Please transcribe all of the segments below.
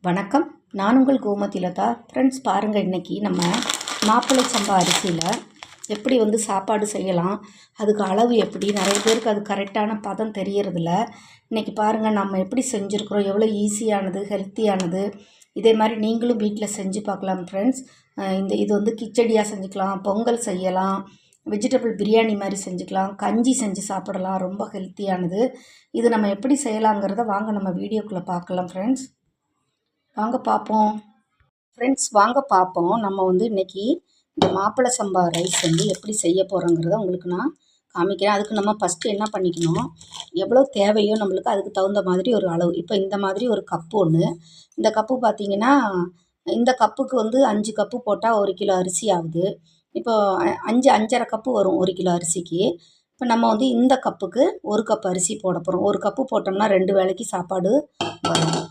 வணக்கம். நான் உங்கள் கோமதி லதா. ஃப்ரெண்ட்ஸ், பாருங்கள், இன்றைக்கி நம்ம மாப்பிள்ளை சம்பா அரிசியில் எப்படி சாப்பாடு செய்யலாம், அதுக்கு அளவு எப்படி, நிறைய பேருக்கு அது கரெக்டான பதம் தெரியறதில்ல. இன்றைக்கி பாருங்கள், நம்ம எப்படி செஞ்சுருக்குறோம், எவ்வளோ ஈஸியானது, ஹெல்த்தியானது. இதே மாதிரி நீங்களும் வீட்டில் செஞ்சு பார்க்கலாம் ஃப்ரெண்ட்ஸ். இது கிச்சடியாக செஞ்சுக்கலாம், பொங்கல் செய்யலாம், வெஜிடபிள் பிரியாணி மாதிரி செஞ்சுக்கலாம், கஞ்சி செஞ்சு சாப்பிடலாம். ரொம்ப ஹெல்த்தியானது. இது நம்ம எப்படி செய்யலாங்கிறத வாங்க நம்ம வீடியோக்குள்ளே பார்க்கலாம் ஃப்ரெண்ட்ஸ். வாங்க பார்ப்போம். ஃப்ரெண்ட்ஸ், வாங்க பார்ப்போம். நம்ம இன்றைக்கி இந்த மாப்பிள்ளை சம்பா ரைஸ் எப்படி செய்ய போகிறோங்கிறத உங்களுக்கு நான் காமிக்கிறேன். அதுக்கு நம்ம ஃபஸ்ட்டு என்ன பண்ணிக்கணும், எவ்வளோ தேவையோ நம்மளுக்கு அதுக்கு தகுந்த மாதிரி ஒரு அளவு. இப்போ இந்த மாதிரி ஒரு கப்பு ஒன்று, இந்த கப்பு பார்த்திங்கன்னா, இந்த கப்புக்கு 5 கப்பு போட்டால் 1 கிலோ அரிசி ஆகுது. இப்போ 5.5 கப்பு வரும் 1 கிலோ அரிசிக்கு. இப்போ நம்ம இந்த கப்புக்கு 1 கப் அரிசி போட போகிறோம். 1 கப்பு போட்டோம்னா 2 வேளைக்கு சாப்பாடு வரும்.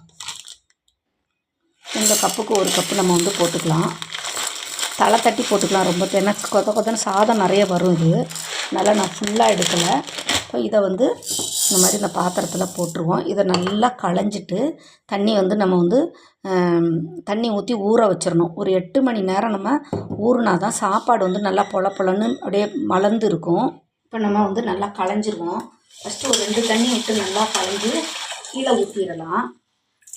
இந்த கப்புக்கு 1 கப்பு நம்ம போட்டுக்கலாம். தலை தட்டி போட்டுக்கலாம். ரொம்ப எனக்கு கொத்தன்னு சாதம் நிறைய வரும். இது நல்லா நான் ஃபுல்லாக எடுக்கலை. இப்போ இதை இந்த மாதிரி இந்த பாத்திரத்தில் போட்டுருவோம். இதை நல்லா களைஞ்சிட்டு தண்ணி நம்ம தண்ணி ஊற்றி ஊற வச்சிடணும். ஒரு 8 மணி நேரம் நம்ம ஊறினா தான் சாப்பாடு நல்லா பொலன்னு அப்படியே மலர்ந்து இருக்கும். இப்போ நம்ம நல்லா களைஞ்சிருவோம். ஃபஸ்ட்டு ஒரு 2 தண்ணி விட்டு நல்லா களைஞ்சி கீழே ஊற்றிடலாம்.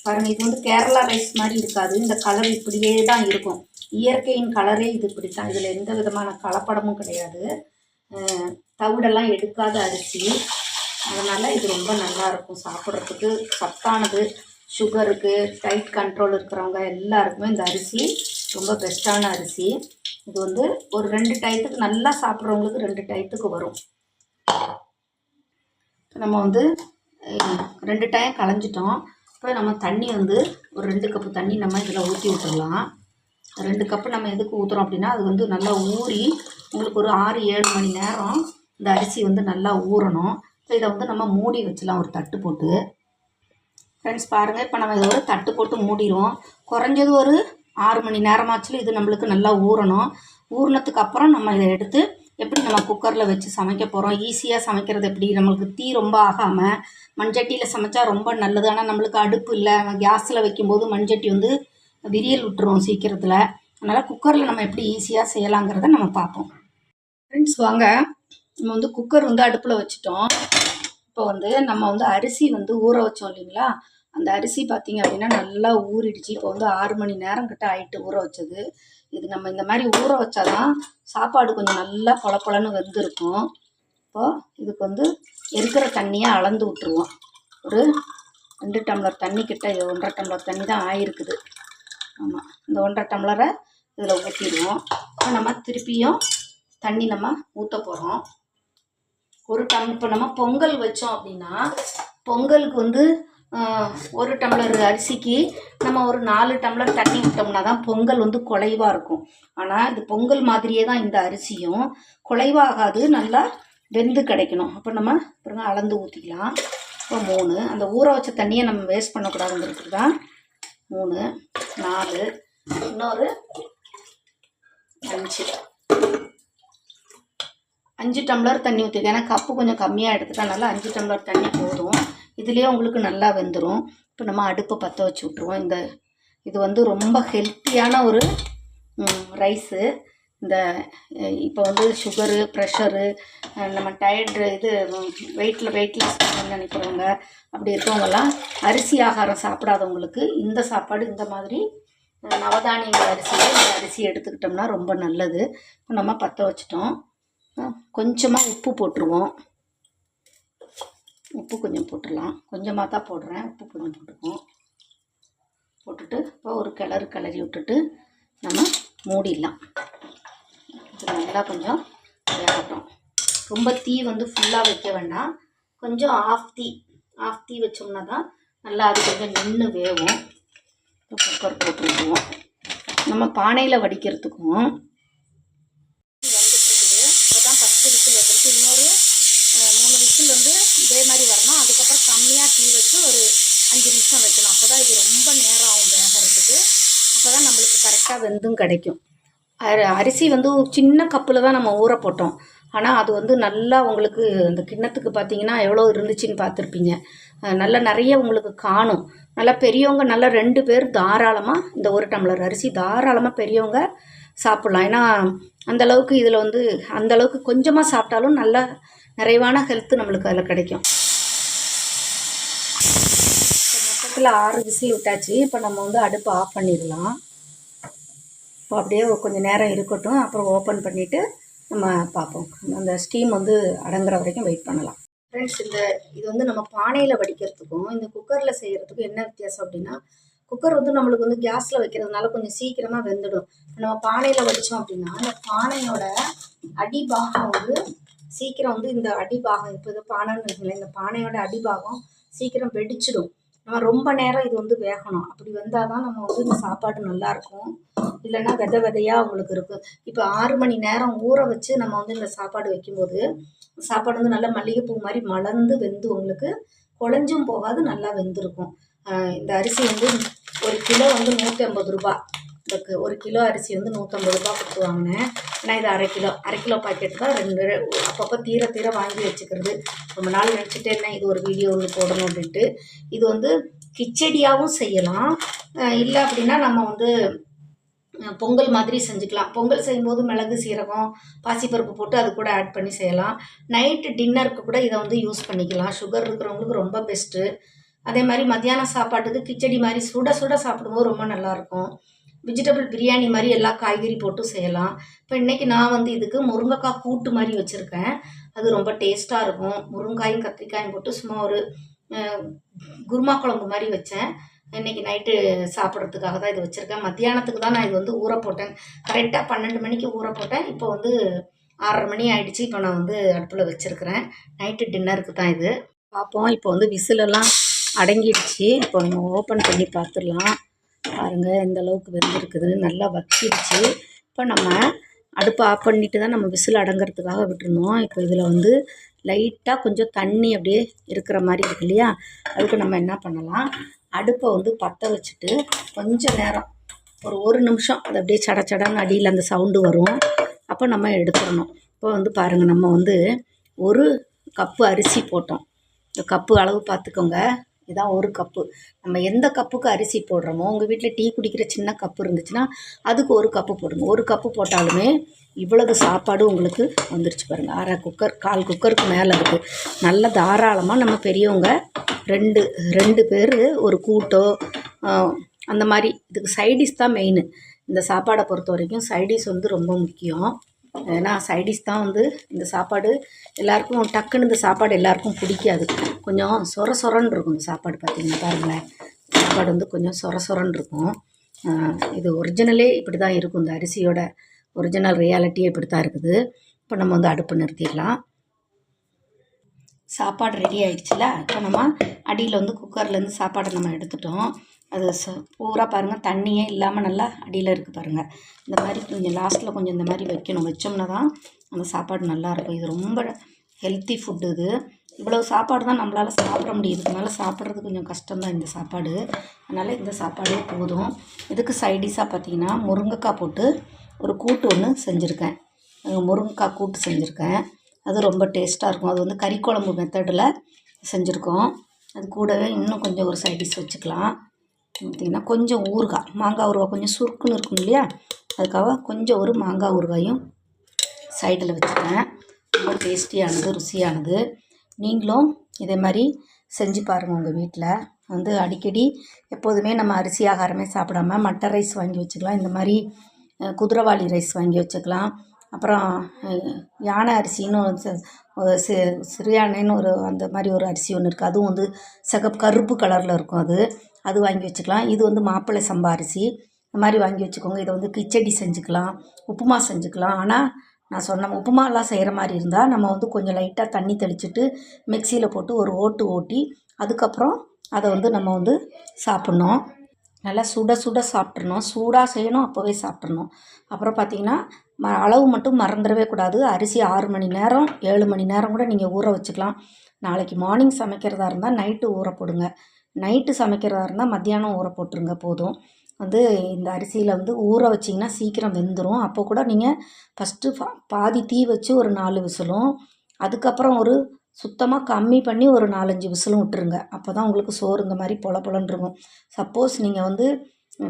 பாருங்கள், இது கேரளா ரைஸ் மாதிரி இருக்காது. இந்த கலர் இப்படியே தான் இருக்கும். இயற்கையின் கலரே இது இப்படி தான். இதில் எந்த விதமான கலப்படமும் கிடையாது. தவிடெல்லாம் எடுக்காத அரிசி. அதனால் இது ரொம்ப நல்லாயிருக்கும் சாப்பிட்றதுக்கு. சத்தானது, சுகருக்கு, டைட் கண்ட்ரோல் இருக்கிறவங்க எல்லாருக்குமே இந்த அரிசி ரொம்ப பெஸ்ட்டான அரிசி. இது ஒரு 2 டயத்துக்கு நல்லா சாப்பிட்றவங்களுக்கு 2 டயத்துக்கு வரும். நம்ம 2 டைம் களைஞ்சிட்டோம். இப்போ நம்ம தண்ணி ஒரு 2 கப்பு தண்ணி நம்ம இதில் ஊற்றி விட்டுடலாம். 2 கப்பு நம்ம எதுக்கு ஊற்றுறோம் அப்படின்னா, அது நல்லா ஊறி உங்களுக்கு ஒரு 6-7 மணி நேரம் இந்த அரிசி நல்லா ஊறணும். இப்போ இதை நம்ம மூடி வச்சிடலாம் ஒரு தட்டு போட்டு. ஃப்ரெண்ட்ஸ், பாருங்கள், இப்போ நம்ம இதை ஒரு தட்டு போட்டு மூடிடுவோம். குறைஞ்சது ஒரு 6 மணி நேரமாச்சும் இது நம்மளுக்கு நல்லா ஊறணும். ஊறினதுக்கு அப்புறம் நம்ம இதை எடுத்து எப்படி நம்ம குக்கரில் வச்சு சமைக்க போகிறோம், ஈஸியாக சமைக்கிறது எப்படி, நம்மளுக்கு தீ ரொம்ப ஆகாமல் மண்சட்டியில் சமைச்சா ரொம்ப நல்லது. ஆனால் நம்மளுக்கு அடுப்பு இல்லை, கேஸில் வைக்கும்போது மண்சட்டி விரியல் விட்டுரும் சீக்கிரத்தில். அதனால் குக்கரில் நம்ம எப்படி ஈஸியாக செய்யலாங்கிறத நம்ம பார்ப்போம். ஃப்ரெண்ட்ஸ், வாங்க, நம்ம குக்கர் அடுப்பில் வச்சுட்டோம். இப்போ நம்ம அரிசி ஊற வச்சோம் இல்லைங்களா, அந்த அரிசி பார்த்திங்க அப்படின்னா நல்லா ஊறிடுச்சு. இப்போ 6 மணி நேரம் கிட்ட ஆகிட்டு ஊற வச்சது. இது நம்ம இந்த மாதிரி ஊற வச்சாதான் சாப்பாடு கொஞ்சம் நல்லா பொலன்னு வெந்திருக்கும். இப்போது இதுக்கு இருக்கிற தண்ணியை அளந்து விட்டுருவோம். ஒரு 2 டம்ளர் தண்ணி கிட்ட, 1.5 டம்ளர் தண்ணி தான் ஆகிருக்குது. ஆமாம், இந்த 1.5 டம்ளரை இதில் ஊற்றிடுவோம். இப்போ நம்ம திருப்பியும் தண்ணி நம்ம ஊற்ற போகிறோம். இப்போ நம்ம பொங்கல் வச்சோம் அப்படின்னா, பொங்கலுக்கு 1 டம்ளர் அரிசிக்கு நம்ம ஒரு 4 டம்ளர் தண்ணி விட்டோம்னா தான் பொங்கல் குலைவாக இருக்கும். ஆனால் இது பொங்கல் மாதிரியே தான் இந்த அரிசியும், குலைவாகாது, நல்லா வெந்து கிடைக்கணும். அப்போ நம்ம அப்புறம் அளந்து ஊற்றிக்கலாம். இப்போ 3, அந்த ஊற வச்ச தண்ணியை நம்ம வேஸ்ட் பண்ணக்கூடாதுங்கிறதுக்கு தான் 3, 4, இன்னொரு 5 டம்ளர் தண்ணி ஊற்றிக்கலாம். ஏன்னா கப்பு கொஞ்சம் கம்மியாக எடுத்துட்டனால 5 டம்ளர் தண்ணி போதும். இதுலேயே உங்களுக்கு நல்லா வெந்துடும். இப்போ நம்ம அடுப்பை பற்ற வச்சு விட்ருவோம். இது ரொம்ப ஹெல்த்தியான ஒரு ரைஸு. இப்போ சுகரு, ப்ரெஷரு, நம்ம டயர்டு, வெயிட்லெஸ் நினைக்கிறவங்க, அப்படி இருக்கவங்கெல்லாம் அரிசி ஆகாரம் சாப்பிடாதவங்களுக்கு இந்த சாப்பாடு, இந்த மாதிரி நவதானியங்கள் அரிசி எடுத்துக்கிட்டோம்னா ரொம்ப நல்லது. இப்போ நம்ம பற்ற வச்சிட்டோம். கொஞ்சமாக உப்பு போட்டுருவோம். உப்பு கொஞ்சம் போட்டுடலாம். கொஞ்சமாக தான் போடுறேன், உப்பு கொஞ்சம் போட்டுக்குவோம். போட்டுட்டு இப்போ ஒரு கிளறி விட்டுட்டு நம்ம மூடிடலாம். இது நல்லா கொஞ்சம் வேகட்டும். ரொம்ப தீ ஃபுல்லாக வைக்க வேண்டாம். கொஞ்சம் ஆஃப் தீ வச்சோம்னா தான் நல்லா அது கொஞ்சம் நின்று வேகும். இப்போ குக்கர் போட்டு விட்டுருவோம். நம்ம பானையில் வடிக்கிறதுக்கும் இன்னொரு 3 விசில் இதே மாதிரி வரணும். அதுக்கப்புறம் கம்மியாக தீ வச்சு ஒரு 5 நிமிஷம் வைக்கணும். அப்போ தான் இது ரொம்ப நேரம் ஆகும் வேகிறதுக்கு. அப்போ தான் நம்மளுக்கு கரெக்டாக வெந்தும் கிடைக்கும். அரிசி சின்ன கப்பில் தான் நம்ம ஊற போட்டோம். ஆனால் அது நல்லா உங்களுக்கு அந்த கிண்ணத்துக்கு பார்த்தீங்கன்னா எவ்வளோ இருந்துச்சுன்னு பார்த்துருப்பீங்க. நல்லா நிறைய உங்களுக்கு காணும். நல்லா பெரியவங்க நல்லா 2 பேர் தாராளமாக இந்த ஒரு டம்ளர் அரிசி தாராளமாக பெரியவங்க சாப்பிட்லாம். ஏன்னா அந்தளவுக்கு இதில் வந்து அந்தளவுக்கு கொஞ்சமாக சாப்பிட்டாலும் நல்ல நிறைவான ஹெல்த்து நம்மளுக்கு அதில் கிடைக்கும். மொத்தத்தில் 6 விசில் விட்டாச்சு. இப்போ நம்ம வந்து அடுப்பு ஆஃப் பண்ணிடலாம். இப்போ அப்படியே கொஞ்சம் நேரம் இருக்கட்டும், அப்புறம் ஓப்பன் பண்ணிவிட்டு நம்ம பார்ப்போம். அந்த ஸ்டீம் வந்து அடங்குற வரைக்கும் வெயிட் பண்ணலாம். ஃப்ரெண்ட்ஸ், இது வந்து நம்ம பானையில் வடிக்கிறதுக்கும் இந்த குக்கரில் செய்கிறதுக்கும் என்ன வித்தியாசம் அப்படின்னா, குக்கர் வந்து நம்மளுக்கு வந்து கேஸில் வைக்கிறதுனால கொஞ்சம் சீக்கிரமாக வெந்துடும். நம்ம பானையில் வடித்தோம் அப்படின்னா இந்த பானையோட அடிபாகம் வந்து சீக்கிரம் வந்து இந்த அடிபாகம் இப்போ இது பானைன்னு இருக்குல்ல, இந்த பானையோட அடிபாகம் சீக்கிரம் வெடிச்சிடும். நம்ம ரொம்ப நேரம் இது வந்து வேகணும். அப்படி வந்தால் தான் நம்ம வந்து இந்த சாப்பாடு நல்லாயிருக்கும். இல்லைன்னா விதையாக உங்களுக்கு இருக்கும். இப்போ 6 மணி நேரம் ஊற வச்சு நம்ம வந்து இந்த சாப்பாடு வைக்கும்போது சாப்பாடு வந்து நல்லா மல்லிகைப்பூ மாதிரி மலர்ந்து வெந்து உங்களுக்கு குழஞ்சும் போகாது, நல்லா வெந்திருக்கும். இந்த அரிசி வந்து 1 கிலோ வந்து 150 ரூபா. இதுக்கு 1 கிலோ அரிசி வந்து 150 ரூபா கொடுத்து வாங்கினேன். ஆனால் இது அரை கிலோ பாக்கெட் தான். 2 அப்பப்போ தீர வாங்கி வச்சுக்கிறது. ரொம்ப நாள் நினச்சிட்டே இருந்தேன் இது ஒரு வீடியோ ஒன்று போடணும் அப்படின்ட்டு. இது வந்து கிச்சடியாகவும் செய்யலாம். இல்லை அப்படின்னா நம்ம வந்து பொங்கல் மாதிரி செஞ்சுக்கலாம். பொங்கல் செய்யும்போது மிளகு, சீரகம், பாசிப்பருப்பு போட்டு அது கூட ஆட் பண்ணி செய்யலாம். நைட்டு டின்னருக்கு கூட இதை வந்து யூஸ் பண்ணிக்கலாம். சுகர் இருக்கிறவங்களுக்கு ரொம்ப பெஸ்ட்டு. அதே மாதிரி மத்தியானம் சாப்பாட்டுக்கு கிச்சடி மாதிரி சுட சுட சாப்பிடும்போது ரொம்ப நல்லாயிருக்கும். வெஜிடபிள் பிரியாணி மாதிரி எல்லா காய்கறி போட்டு செய்யலாம். இப்போ இன்றைக்கி நான் வந்து இதுக்கு முருங்கைக்காய் கூட்டு மாதிரி வச்சுருக்கேன். அது ரொம்ப டேஸ்ட்டாக இருக்கும். முருங்காயும் கத்திரிக்காயும் போட்டு சும்மா ஒரு குருமா குழம்பு மாதிரி வச்சேன். இன்றைக்கி நைட்டு சாப்பிட்றதுக்காக தான் இது வச்சுருக்கேன். மத்தியானத்துக்கு தான் நான் இது வந்து ஊற போட்டேன். கரெக்டாக 12 மணிக்கு ஊற போட்டேன். இப்போ வந்து 6:30 மணி ஆகிடுச்சு. இப்போ நான் வந்து அடுப்பில் வச்சுருக்கிறேன். நைட்டு டின்னருக்கு தான் இது. பார்ப்போம். இப்போ வந்து விசிலெல்லாம் அடங்கிடுச்சு. இப்போ நம்ம ஓப்பன் பண்ணி பார்த்துடலாம். பாருங்கள் எந்த அளவுக்கு வெந்திருக்குதுன்னு. நல்லா வச்சிடுச்சு. இப்போ நம்ம அடுப்பை ஆஃப் பண்ணிட்டு தான் நம்ம விசில் அடங்கிறதுக்காக விட்டுருந்தோம். இப்போ இதில் வந்து லைட்டாக கொஞ்சம் தண்ணி அப்படியே இருக்கிற மாதிரி இருக்கு இல்லையா, அதுக்கு நம்ம என்ன பண்ணலாம், அடுப்பை வந்து பற்ற வச்சுட்டு கொஞ்சம் நேரம் ஒரு நிமிஷம் அது அப்படியே சடச்சடன்னு அடியில் அந்த சவுண்டு வரும். அப்போ நம்ம எடுத்துடணும். இப்போ வந்து பாருங்கள், நம்ம வந்து 1 கப்பு அரிசி போட்டோம். இந்த கப்பு அளவு பார்த்துக்கோங்க. இதான் 1 கப்பு. நம்ம எந்த கப்புக்கு அரிசி போடுறோமோ, உங்கள் வீட்டில் டீ குடிக்கிற சின்ன கப்பு இருந்துச்சுன்னா அதுக்கு 1 கப்பு போடுங்க. 1 கப்பு போட்டாலுமே இவ்வளவு சாப்பாடு உங்களுக்கு வந்துருச்சு பாருங்கள். 1/2 குக்கர், 1/4 குக்கருக்கு மேலே இருக்குது. நல்ல தாராளமாக நம்ம பெரியவங்க 2 பேர் ஒரு கூட்டோ அந்த மாதிரி. இதுக்கு சைடிஷ் தான் மெயின். இந்த சாப்பாடை பொறுத்த வரைக்கும் சைடிஷ் வந்து ரொம்ப முக்கியம். ஏன்னா சைடிஷ் தான் வந்து இந்த சாப்பாடு எல்லாருக்கும் டக்குன்னு இந்த சாப்பாடு எல்லாருக்கும் பிடிக்காது. கொஞ்சம் சொரன்னு இருக்கும் இந்த சாப்பாடு. பார்த்திங்கன்னா பாருங்களேன், சாப்பாடு வந்து கொஞ்சம் சொரன்னு இருக்கும். இது ஒரிஜினலே இப்படி தான் இருக்கும். இந்த அரிசியோட ஒரிஜினல் ரியாலிட்டியே இப்படி தான் இருக்குது. இப்போ நம்ம வந்து அடுப்பு நிறுத்திடலாம். சாப்பாடு ரெடி ஆகிடுச்சுல. இப்போ நம்ம அடியில் வந்து குக்கர்லேருந்து சாப்பாடை நம்ம எடுத்துட்டோம். அது பூரா பாருங்கள் தண்ணியே இல்லாமல் நல்லா அடியில் இருக்குது பாருங்கள். இந்த மாதிரி கொஞ்சம் லாஸ்ட்டில் கொஞ்சம் இந்த மாதிரி வைக்கணும். வச்சோம்னா தான் அந்த சாப்பாடு நல்லாயிருக்கும். இது ரொம்ப ஹெல்த்தி ஃபுட்டு. இது இவ்வளோ சாப்பாடு தான் நம்மளால் சாப்பிட முடியுது. இதனால சாப்பிட்றது கொஞ்சம் கஷ்டம்தான் இந்த சாப்பாடு. அதனால் இந்த சாப்பாடே போதும். இதுக்கு சைடிஷாக பார்த்திங்கன்னா முருங்கைக்காய் போட்டு ஒரு கூட்டு ஒன்று செஞ்சுருக்கேன். முருங்கைக்காய் கூட்டு செஞ்சுருக்கேன். அது ரொம்ப டேஸ்ட்டாக இருக்கும். அது வந்து கறி குழம்பு மெத்தடில் செஞ்சுருக்கோம். அது கூடவே இன்னும் கொஞ்சம் ஒரு சைடிஷ் வச்சுக்கலாம். பார்த்திங்கன்னா கொஞ்சம் ஊறுகாய், மாங்காய் ஊறுகாய் கொஞ்சம் சுருக்குன்னு இருக்கும் இல்லையா, அதுக்காக கொஞ்சம் ஒரு மாங்காய் ஊறுகாயும் சைடில் வச்சுட்டேன். ரொம்ப டேஸ்டியானது, ருசியானது. நீங்களும் இதே மாதிரி செஞ்சு பாருங்கள். உங்கள் வீட்டில் வந்து அடிக்கடி எப்போதுமே நம்ம அரிசி ஆகாரமே சாப்பிடாம மட்டை ரைஸ் வாங்கி வச்சுக்கலாம். இந்த மாதிரி குதிரைவாளி ரைஸ் வாங்கி வச்சுக்கலாம். அப்புறம் யானை அரிசின்னு சிறுயானைன்னு அந்த மாதிரி ஒரு அரிசி ஒன்று இருக்குது. அதுவும் வந்து கருப்பு கலரில் இருக்கும். அது வாங்கி வச்சுக்கலாம். இது வந்து மாப்பிள்ளை சம்பா அரிசி. இந்த மாதிரி வாங்கி வச்சுக்கோங்க. இதை வந்து கிச்சடி செஞ்சுக்கலாம், உப்புமா செஞ்சுக்கலாம். ஆனால் நான் சொன்ன உப்புமாலாம் செய்கிற மாதிரி இருந்தால் நம்ம வந்து கொஞ்சம் லைட்டாக தண்ணி தெளிச்சுட்டு மிக்சியில் போட்டு ஒரு ஓட்டி அதுக்கப்புறம் அதை வந்து நம்ம வந்து சாப்பிட்ணும். நல்லா சுட சாப்பிட்றணும். சூடாக செய்யணும், அப்போவே சாப்பிட்றணும். அப்புறம் பார்த்திங்கன்னா அளவு மட்டும் மறந்துடவே கூடாது. அரிசி 6 மணி நேரம் 7 மணி நேரம் கூட நீங்கள் ஊற வச்சுக்கலாம். நாளைக்கு மார்னிங் சமைக்கிறதா இருந்தால் நைட்டு ஊற போடுங்க. நைட்டு சமைக்கிறதா இருந்தால் மத்தியானம் ஊற போட்டுருங்க போதும். வந்து இந்த அரிசியில் வந்து ஊற வச்சிங்கன்னா சீக்கிரம் வெந்துடும். அப்போ கூட நீங்கள் ஃபஸ்ட்டு பாதி தீ வச்சு ஒரு 4 விசிலும், அதுக்கப்புறம் ஒரு சுத்தமாக கம்மி பண்ணி ஒரு 4-5 விசிலும் விட்டுருங்க. அப்போ தான் உங்களுக்கு சோறு இந்த மாதிரி பொல பொலன்னு இருக்கும். சப்போஸ் நீங்கள் வந்து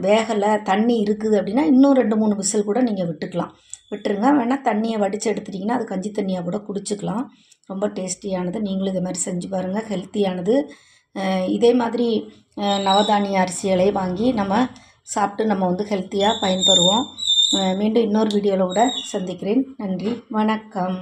வேகலை தண்ணி இருக்குது அப்படின்னா இன்னும் 2-3 விசில் கூட நீங்கள் விட்டுக்கலாம். விட்டுருங்க. வேணால் தண்ணியை வடித்து எடுத்துட்டிங்கன்னா அது கஞ்சி தண்ணியாக கூட குடிச்சிக்கலாம். ரொம்ப டேஸ்டியானது. நீங்களும் இதே மாதிரி செஞ்சு பாருங்கள். ஹெல்த்தியானது. இதே மாதிரி நவதானிய அரிசிகளை வாங்கி நம்ம சாப்பிட்டு நம்ம வந்து ஹெல்த்தியாக பயன்பெறுவோம். மீண்டும் இன்னொரு வீடியோவில் கூட சந்திக்கிறேன். நன்றி, வணக்கம்.